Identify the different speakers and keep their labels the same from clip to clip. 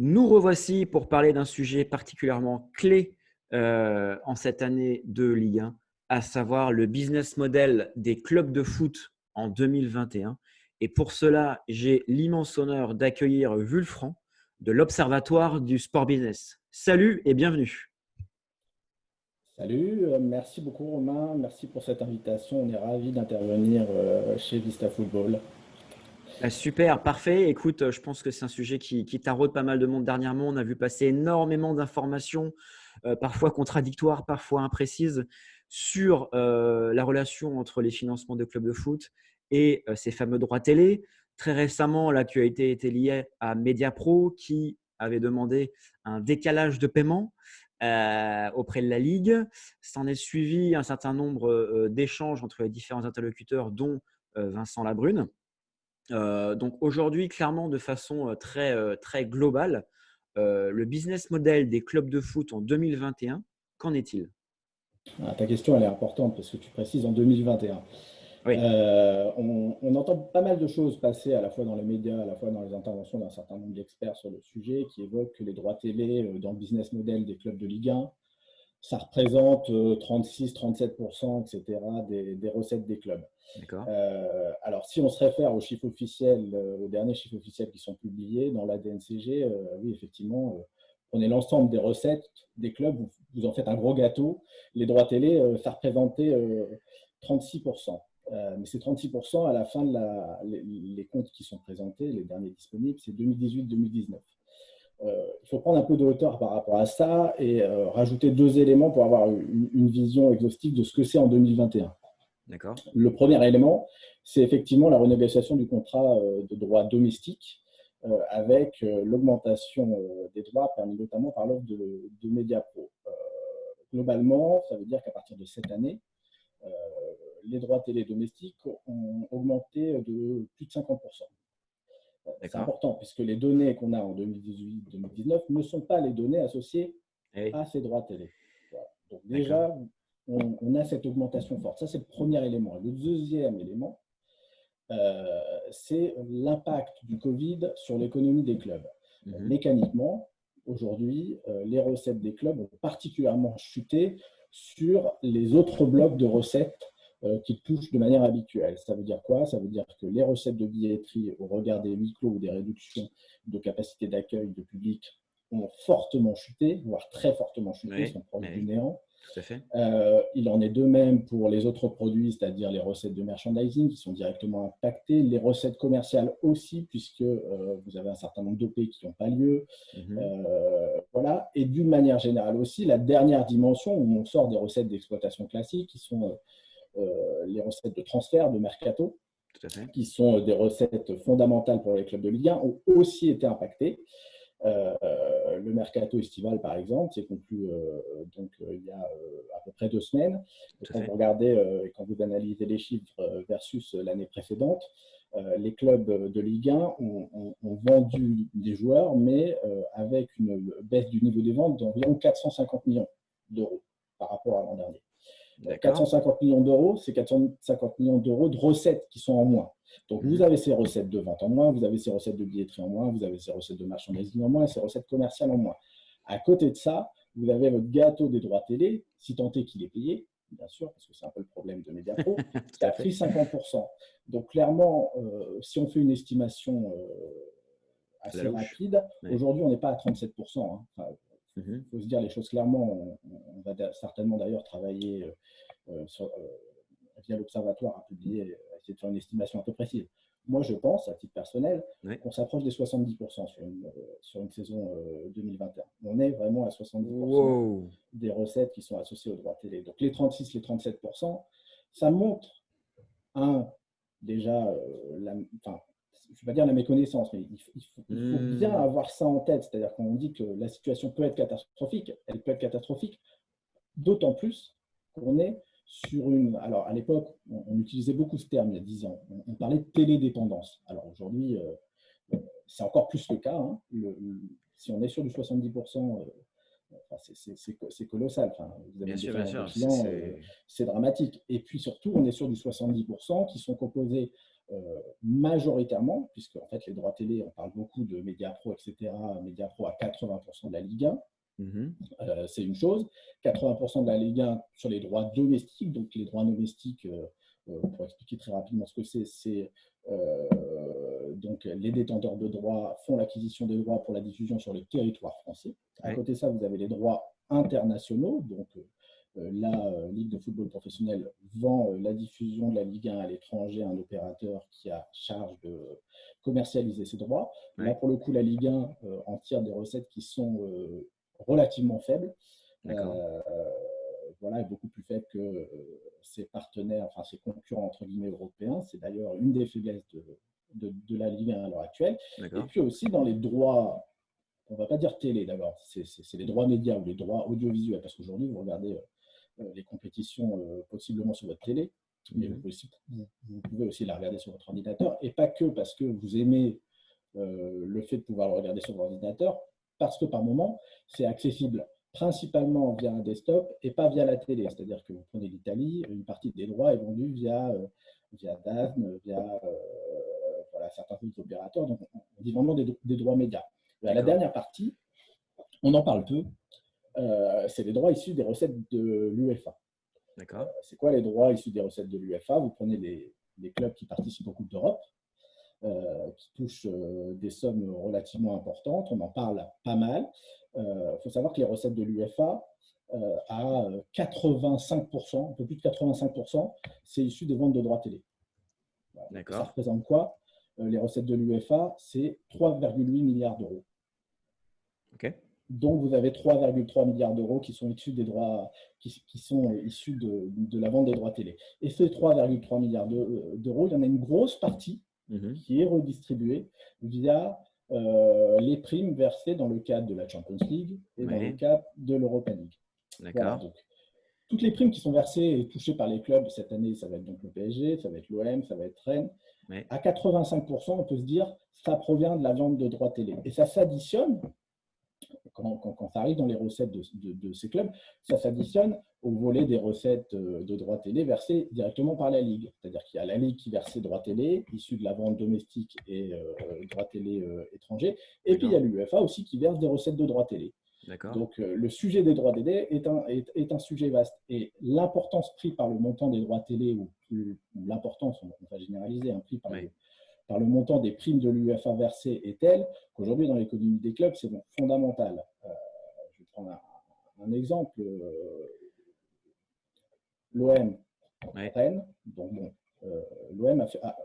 Speaker 1: Nous revoici pour parler d'un sujet particulièrement clé en cette année de Ligue 1, à savoir le business model des clubs de foot en 2021. Et pour cela, j'ai l'immense honneur d'accueillir Wulfran de l'Observatoire du Sport Business. Salut et bienvenue.
Speaker 2: Salut, merci beaucoup Romain, merci pour cette invitation. On est ravis d'intervenir chez Vista Football.
Speaker 1: Super, parfait. Écoute, je pense que c'est un sujet qui taraude pas mal de monde dernièrement. On a vu passer énormément d'informations, parfois contradictoires, parfois imprécises, sur la relation entre les financements de clubs de foot et ces fameux droits télé. Très récemment, l'actualité était liée à Mediapro qui avait demandé un décalage de paiement auprès de la Ligue. S'en est suivi un certain nombre d'échanges entre les différents interlocuteurs, dont Vincent Labrune. Donc aujourd'hui, clairement, de façon très globale, le business model des clubs de foot en 2021, qu'en est-il?
Speaker 2: Ta question elle est importante parce que tu précises en 2021.
Speaker 1: Oui,
Speaker 2: On entend pas mal de choses passer à la fois dans les médias, à la fois dans les interventions d'un certain nombre d'experts sur le sujet qui évoquent que les droits télé dans le business model des clubs de Ligue 1, ça représente 36-37%, etc., des recettes des clubs.
Speaker 1: d'accord.
Speaker 2: Alors, si on se réfère aux chiffres officiels, aux derniers chiffres officiels qui sont publiés dans la DNCG, oui, effectivement, prenez l'ensemble des recettes des clubs, vous en faites un gros gâteau. Les droits télé, ça représentait 36%. Mais c'est 36% à la fin de les comptes qui sont présentés, les derniers disponibles, c'est 2018-2019. Il faut prendre un peu de hauteur par rapport à ça et rajouter deux éléments pour avoir une vision exhaustive de ce que c'est en 2021.
Speaker 1: D'accord.
Speaker 2: Le premier élément, c'est effectivement la renégociation du contrat de droit domestique avec l'augmentation des droits permis notamment par l'offre de Mediapro. Globalement, ça veut dire qu'à partir de cette année, euh, les droits télé domestiques ont augmenté de plus de 50%. C'est
Speaker 1: D'accord.
Speaker 2: important puisque les données qu'on a en 2018-2019 ne sont pas les données associées
Speaker 1: Eh oui,
Speaker 2: à ces droits télé. Voilà. Donc
Speaker 1: d'accord.
Speaker 2: déjà, on a cette augmentation forte. Ça, c'est le premier élément. Le deuxième élément, c'est l'impact du Covid sur l'économie des clubs.
Speaker 1: Mhm.
Speaker 2: Mécaniquement, aujourd'hui, les recettes des clubs ont particulièrement chuté sur les autres blocs de recettes qui touchent de manière habituelle. Ça veut dire quoi? Ça veut dire que les recettes de billetterie au regard des huis clos ou des réductions de capacité d'accueil de public ont fortement chuté, voire très fortement chuté,
Speaker 1: Oui,
Speaker 2: sont proches du
Speaker 1: oui,
Speaker 2: néant.
Speaker 1: tout à fait.
Speaker 2: Il en est de même pour les autres produits, c'est-à-dire les recettes de merchandising qui sont directement impactées, les recettes commerciales aussi, puisque vous avez un certain nombre d'OP qui n'ont pas lieu.
Speaker 1: Mhm.
Speaker 2: Voilà. Et d'une manière générale aussi, la dernière dimension où on sort des recettes d'exploitation classiques, qui sont les recettes de transfert, de mercato,
Speaker 1: Tout à fait.
Speaker 2: qui sont des recettes fondamentales pour les clubs de Ligue 1, ont aussi été impactées. Le mercato estival, par exemple, s'est conclu il y a à peu près 2 semaines. Et
Speaker 1: Tout à
Speaker 2: quand vous
Speaker 1: fait.
Speaker 2: regardez et quand vous analysez les chiffres versus l'année précédente, les clubs de Ligue 1 ont vendu des joueurs, mais avec une baisse du niveau des ventes d'environ 450 millions d'euros par rapport à l'an dernier.
Speaker 1: D'accord.
Speaker 2: 450 millions d'euros, c'est 450 millions d'euros de recettes qui sont en moins. Donc, vous
Speaker 1: Mhm.
Speaker 2: avez ces recettes de vente en moins, vous avez ces recettes de billetterie en moins, vous avez ces recettes de marchandising en moins et ces recettes commerciales en moins. À côté de ça, vous avez votre gâteau des droits télé, si tant est qu'il est payé, bien sûr, parce que c'est un peu le problème de Mediapro, qui
Speaker 1: Tout à
Speaker 2: a
Speaker 1: fait.
Speaker 2: pris 50%. Donc, clairement, si on fait une estimation
Speaker 1: À la
Speaker 2: assez
Speaker 1: louche.
Speaker 2: rapide,
Speaker 1: Oui.
Speaker 2: aujourd'hui, on n'est pas à 37%. Hein. Enfin,
Speaker 1: Mhm.
Speaker 2: faut se dire les choses clairement. On va certainement d'ailleurs travailler via l'Observatoire à publier, à essayer de faire une estimation un peu précise. Moi, je pense, à titre personnel,
Speaker 1: Oui.
Speaker 2: qu'on s'approche des 70% sur une saison 2021. On est vraiment à 70%
Speaker 1: Wow.
Speaker 2: des recettes qui sont associées aux droits télé. Donc les 36, les 37%, ça montre, un, déjà, enfin, je ne vais pas dire la méconnaissance, mais il faut bien
Speaker 1: Hmm.
Speaker 2: avoir ça en tête. C'est-à-dire qu'on dit que la situation peut être catastrophique, elle peut être catastrophique, d'autant plus qu'on est sur une. Alors, à l'époque, on utilisait beaucoup ce terme il y a 10 ans. On parlait de télédépendance. Alors, aujourd'hui, c'est encore plus le cas. Hein. Si on est sur du 70%, enfin, c'est colossal. Enfin, vous avez
Speaker 1: Bien
Speaker 2: une
Speaker 1: sûr, bien
Speaker 2: dépendance de
Speaker 1: sûr.
Speaker 2: clients, c'est dramatique. Et puis surtout, on est sur du 70% qui sont composés majoritairement, puisque en fait les droits télé, on parle beaucoup de Mediapro, etc. Mediapro à 80% de la Ligue 1.
Speaker 1: Mhm.
Speaker 2: C'est une chose. 80% de la Ligue 1 sur les droits domestiques. Donc les droits domestiques, pour expliquer très rapidement ce que c'est donc les détenteurs de droits font l'acquisition des droits pour la diffusion sur le territoire français. À côté de ça, vous avez les droits internationaux. Donc la Ligue de football professionnel vend la diffusion de la Ligue 1 à l'étranger à un opérateur qui a charge de commercialiser ses droits. Là, pour le coup, la Ligue 1 en tire des recettes qui sont relativement faibles. Voilà, est beaucoup plus faible que ses partenaires, enfin ses concurrents entre guillemets européens. C'est d'ailleurs une des faiblesses de la Ligue 1 à l'heure actuelle. Et puis aussi dans les droits, on ne va pas dire télé d'abord, c'est les droits médias ou les droits audiovisuels, parce qu'aujourd'hui vous regardez les compétitions possiblement sur votre télé, mais vous pouvez aussi la regarder sur votre ordinateur, et pas que parce que vous aimez le fait de pouvoir le regarder sur votre ordinateur, parce que par moment, c'est accessible principalement via un desktop et pas via la télé. C'est-à-dire que vous prenez l'Italie, une partie des droits est vendue via DAZN, via voilà, certains autres opérateurs. Donc, on dit vraiment des droits médias. La dernière partie, on en parle peu, c'est les droits issus des recettes de l'UEFA. C'est quoi les droits issus des recettes de l'UEFA? Vous prenez les clubs qui participent au Coupe d'Europe, qui touchent des sommes relativement importantes. On en parle pas mal. Il faut savoir que les recettes de l'UEFA, à 85%, un peu plus de 85%, c'est issu des ventes de droits télé. Voilà. Ça représente quoi? Les recettes de l'UEFA, c'est 3,8 milliards d'euros. Donc, vous avez 3,3 milliards d'euros qui sont issus des droits, qui sont issus de la vente des droits télé. Et ces 3,3 milliards d'euros, il y en a une grosse partie qui est redistribuée via les primes versées dans le cadre de la Champions League et dans le cadre de l'Europa League. Voilà, donc, toutes les primes qui sont versées et touchées par les clubs cette année, ça va être donc le PSG, ça va être l'OM, ça va être Rennes. À 85%, on peut se dire, ça provient de la vente de droits télé. Et ça s'additionne, quand ça arrive dans les recettes de ces clubs, ça s'additionne au volet des recettes de droits télé versées directement par la Ligue. C'est-à-dire qu'il y a la Ligue qui verse ses droits télé, issus de la vente domestique et droits télé étrangers. Et puis il y a l'UEFA aussi qui verse des recettes de droits télé. Donc le sujet des droits télé est un sujet vaste. Et l'importance prise par le montant des droits télé, ou l'importance, on va généraliser, pris par le montant des primes de l'UEFA versées est telle qu'aujourd'hui, dans l'économie des clubs, c'est donc fondamental. Je vais prendre un exemple. L'OM, Rennes. Donc, bon,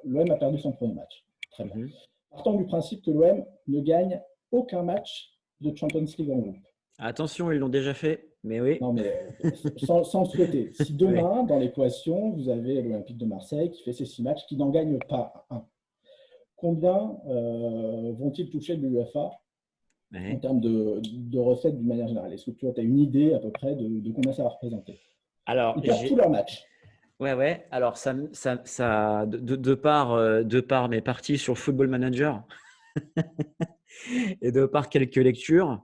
Speaker 2: l'OM a perdu son premier match. Très bien. Partant du principe que l'OM ne gagne aucun match de Champions League en groupe.
Speaker 1: Attention, ils l'ont déjà fait, mais oui.
Speaker 2: Non, mais sans le souhaiter. Si demain, dans l'équation, vous avez l'Olympique de Marseille qui fait ses 6 matchs, qui n'en gagne pas un, combien vont-ils toucher de l'UEFA en termes de recettes d'une manière générale? Est-ce que tu as une idée à peu près de combien ça va représenter?
Speaker 1: Alors,
Speaker 2: ils perdent tous leurs matchs.
Speaker 1: Ouais. Alors, de par mes parties sur Football Manager et de par quelques lectures,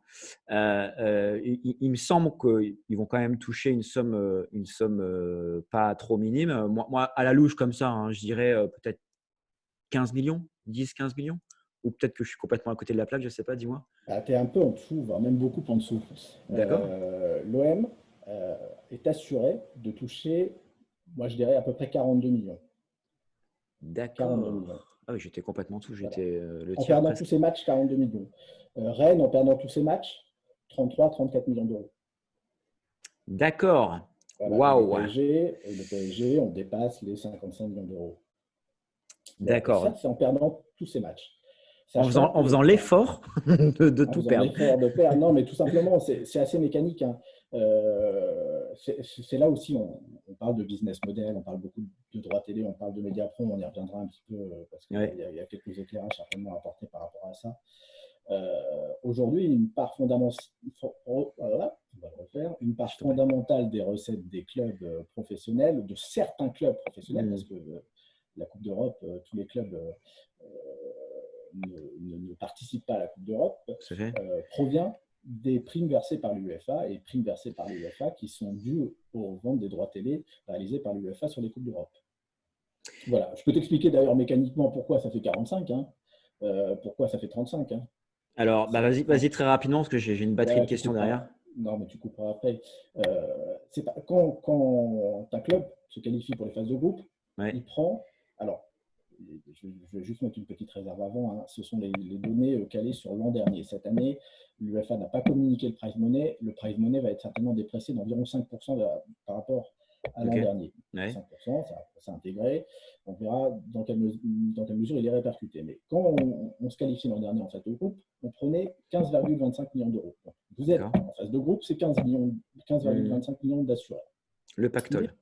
Speaker 1: il me semble qu'ils vont quand même toucher une somme pas trop minime. Moi, à la louche comme ça, je dirais peut-être 15 millions, 10-15 millions. Ou peut-être que je suis complètement à côté de la plaque, je ne sais pas, dis-moi.
Speaker 2: Tu es un peu en dessous, voire même beaucoup en dessous.
Speaker 1: D'accord.
Speaker 2: L'OM est assuré de toucher, moi je dirais, à peu près 42 millions.
Speaker 1: D'accord. Ah oui, j'étais complètement en dessous. J'étais le tiers.
Speaker 2: En perdant tous ces matchs, 42 millions. Rennes, en perdant tous ces matchs, 33-34 millions d'euros.
Speaker 1: D'accord.
Speaker 2: Voilà.
Speaker 1: Waouh.
Speaker 2: Et le PSG, on dépasse les 55 millions d'euros.
Speaker 1: D'accord.
Speaker 2: Ça, c'est en perdant tous ces matchs.
Speaker 1: En faisant l'effort de tout perdre.
Speaker 2: L'effort de perdre. Non, mais tout simplement, c'est assez mécanique. C'est là aussi, on parle de business model, on parle beaucoup de droits télé, on parle de Mediapro, on y reviendra un petit peu parce qu'il y a quelques éclairages certainement à apporter par rapport à ça. Aujourd'hui, une part fondamentale des recettes des clubs professionnels, de certains clubs professionnels, parce que la Coupe d'Europe, tous les clubs ne participent pas à la Coupe d'Europe, provient des primes versées par l'UEFA et primes versées par l'UEFA qui sont dues aux ventes des droits télé réalisées par l'UEFA sur les Coupes d'Europe. Voilà. Je peux t'expliquer d'ailleurs mécaniquement pourquoi ça fait 45, hein, pourquoi ça fait 35. Hein.
Speaker 1: Alors, bah, vas-y, vas-y très rapidement parce que j'ai une batterie de
Speaker 2: Ouais, tu
Speaker 1: questions derrière.
Speaker 2: couperas. Non, mais tu couperas après. C'est pas, quand un club se qualifie pour les phases de groupe,
Speaker 1: Ouais,
Speaker 2: il prend. Alors, je vais juste mettre une petite réserve avant. Hein. Ce sont les données calées sur l'an dernier. Cette année, l'UEFA n'a pas communiqué le prize money. Le prize money va être certainement dépressé d'environ 5% par rapport à
Speaker 1: ok.
Speaker 2: l'an dernier.
Speaker 1: Ouais,
Speaker 2: 5%, ça c'est intégré. On verra dans quelle mesure il est répercuté. Mais quand on se qualifie l'an dernier en phase de groupe, on prenait 15,25 millions d'euros. Donc, vous êtes
Speaker 1: d'accord.
Speaker 2: en phase de groupe, c'est 15 millions,
Speaker 1: Mhm.
Speaker 2: 15,25 millions d'assurés.
Speaker 1: Le pactole.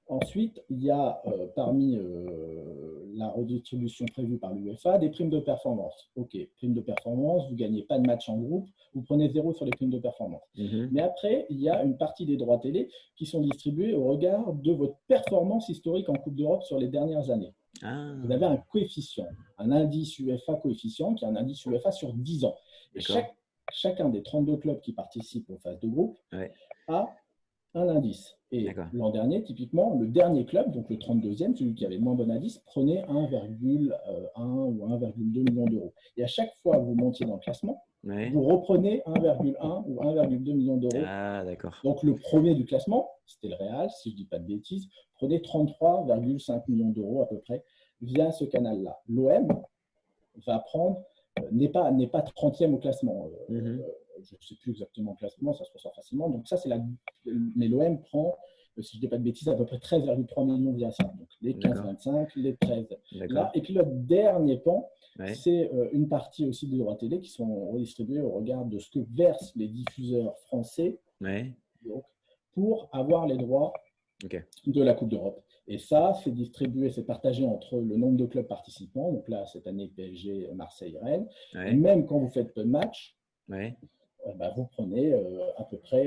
Speaker 2: Ensuite, il y a parmi la redistribution prévue par l'UEFA des primes de performance. OK, primes de performance, vous ne gagnez pas de match en groupe, vous prenez zéro sur les primes de performance.
Speaker 1: Mhm.
Speaker 2: Mais après, il y a une partie des droits télé qui sont distribués au regard de votre performance historique en Coupe d'Europe sur les dernières années. Vous avez un
Speaker 1: Ah,
Speaker 2: coefficient, un indice UEFA coefficient, qui est un indice UEFA sur 10 ans. Et
Speaker 1: d'accord.
Speaker 2: chacun des 32 clubs qui participent aux phases de groupe
Speaker 1: Ouais,
Speaker 2: a un indice. Et
Speaker 1: d'accord.
Speaker 2: l'an dernier, typiquement, le dernier club, donc le 32e, celui qui avait le moins bon indice, prenait 1,1 ou 1,2 million d'euros. Et à chaque fois que vous montiez dans le classement,
Speaker 1: Ouais.
Speaker 2: vous reprenez 1,1 ou 1,2 million d'euros.
Speaker 1: Ah, d'accord.
Speaker 2: Donc le premier du classement, c'était le Real, si je ne dis pas de bêtises, prenait 33,5 millions d'euros à peu près via ce canal-là. L'OM va prendre, n'est pas 30e au classement.
Speaker 1: Mhm.
Speaker 2: Je ne sais plus exactement le classement, ça se ressort facilement. Donc ça, c'est la. Mais l'OM prend, si je ne dis pas de bêtises, à peu près 13,3 millions via ça. Donc les
Speaker 1: D'accord.
Speaker 2: 15-25, les 13 là.
Speaker 1: D'accord.
Speaker 2: Et puis le dernier pan,
Speaker 1: Ouais.
Speaker 2: c'est une partie aussi des droits télé qui sont redistribués au regard de ce que versent les diffuseurs français
Speaker 1: Ouais.
Speaker 2: donc, pour avoir les droits
Speaker 1: Ok.
Speaker 2: de la Coupe d'Europe. Et ça, c'est distribué, c'est partagé entre le nombre de clubs participants. Donc là, cette année, PSG, Marseille, Rennes. Et
Speaker 1: Ouais.
Speaker 2: même quand vous faites peu de matchs,
Speaker 1: Ouais.
Speaker 2: bah, vous prenez à peu près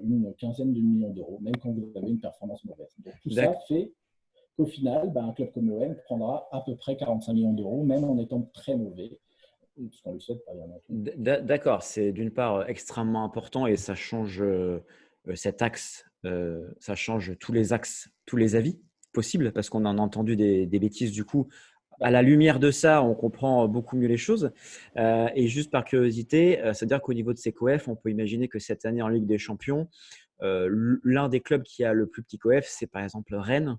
Speaker 2: une quinzaine de millions d'euros, même quand vous avez une performance mauvaise. Donc tout ça
Speaker 1: D'ac-
Speaker 2: fait qu'au final, bah, un club comme l'OM prendra à peu près 45 millions d'euros, même en étant très mauvais, ce qu'on lui souhaite pas bien entendu.
Speaker 1: D'accord. C'est d'une part extrêmement important et ça change cet axe, ça change tous les axes, tous les avis possibles parce qu'on en a entendu des bêtises du coup. À
Speaker 2: Bah,
Speaker 1: la lumière de ça, on comprend beaucoup mieux les choses. Et juste par curiosité, c'est-à-dire qu'au niveau de ces coefs, on peut imaginer que cette année en Ligue des Champions, l'un des clubs qui a le plus petit coef, c'est par exemple Rennes,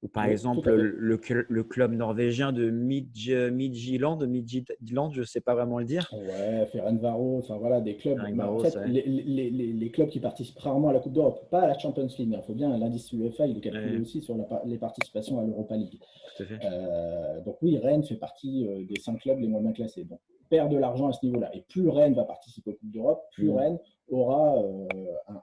Speaker 1: ou par
Speaker 2: oui, tout
Speaker 1: exemple
Speaker 2: à fait.
Speaker 1: le club norvégien de Midtjylland, je ne sais pas vraiment le dire.
Speaker 2: Ouais, Ferencvaros, enfin voilà, des clubs. Bah, en
Speaker 1: Ferencvaros,
Speaker 2: fait,
Speaker 1: ouais.
Speaker 2: les clubs qui participent rarement à la Coupe d'Europe, pas à la Champions League. Il faut bien, l'indice UEFA, il est calculé
Speaker 1: Ouais,
Speaker 2: aussi sur les participations à l'Europa League.
Speaker 1: tout à fait.
Speaker 2: Donc oui, Rennes fait partie des 5 clubs les moins bien classés. Donc perd de l'argent à ce niveau-là. Et plus Rennes va participer aux Coupes d'Europe, plus
Speaker 1: Mm.
Speaker 2: Rennes aura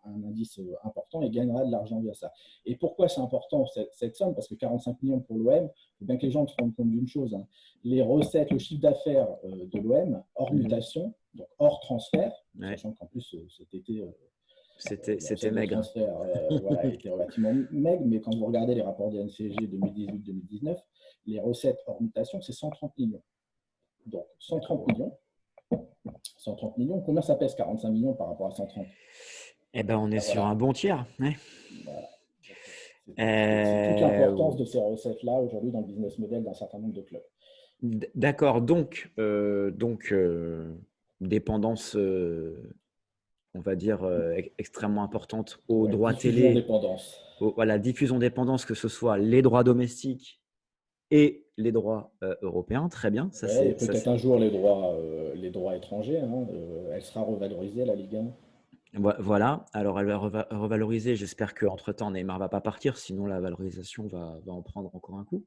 Speaker 2: un indice important et gagnera de l'argent via ça. Et pourquoi c'est important cette somme? Parce que 45 millions pour l'OM, il faut bien que les gens se rendent compte d'une chose. Hein. Les recettes, le chiffre d'affaires de l'OM, hors
Speaker 1: Mhm.
Speaker 2: mutation, donc hors transfert,
Speaker 1: Ouais.
Speaker 2: sachant qu'en plus cet été,
Speaker 1: C'était
Speaker 2: l'absence de
Speaker 1: maigre.
Speaker 2: transfert voilà, était relativement maigre, mais quand vous regardez les rapports des NCG 2018-2019, les recettes hors mutation, c'est 130 millions. Donc 130
Speaker 1: D'accord.
Speaker 2: millions, 130 millions, combien ça pèse 45 millions par rapport à 130?
Speaker 1: Eh ben, on est
Speaker 2: Ben
Speaker 1: sur un
Speaker 2: voilà,
Speaker 1: bon tiers. Ouais.
Speaker 2: voilà. C'est toute l'importance
Speaker 1: Euh,
Speaker 2: de ces recettes-là aujourd'hui dans le business model d'un certain nombre de clubs.
Speaker 1: d'accord. Donc, dépendance, on va dire, extrêmement importante aux
Speaker 2: Ouais,
Speaker 1: droits
Speaker 2: diffusion
Speaker 1: télé,
Speaker 2: dépendance.
Speaker 1: voilà, diffusion dépendance, que ce soit les droits domestiques et les droits européens. Très bien.
Speaker 2: Ouais, et peut-être un jour les droits étrangers, hein, elle sera revalorisée, la Ligue 1.
Speaker 1: Voilà. Alors, elle va revaloriser. J'espère qu'entre-temps, Neymar va pas partir. Sinon, la valorisation va en prendre encore un coup.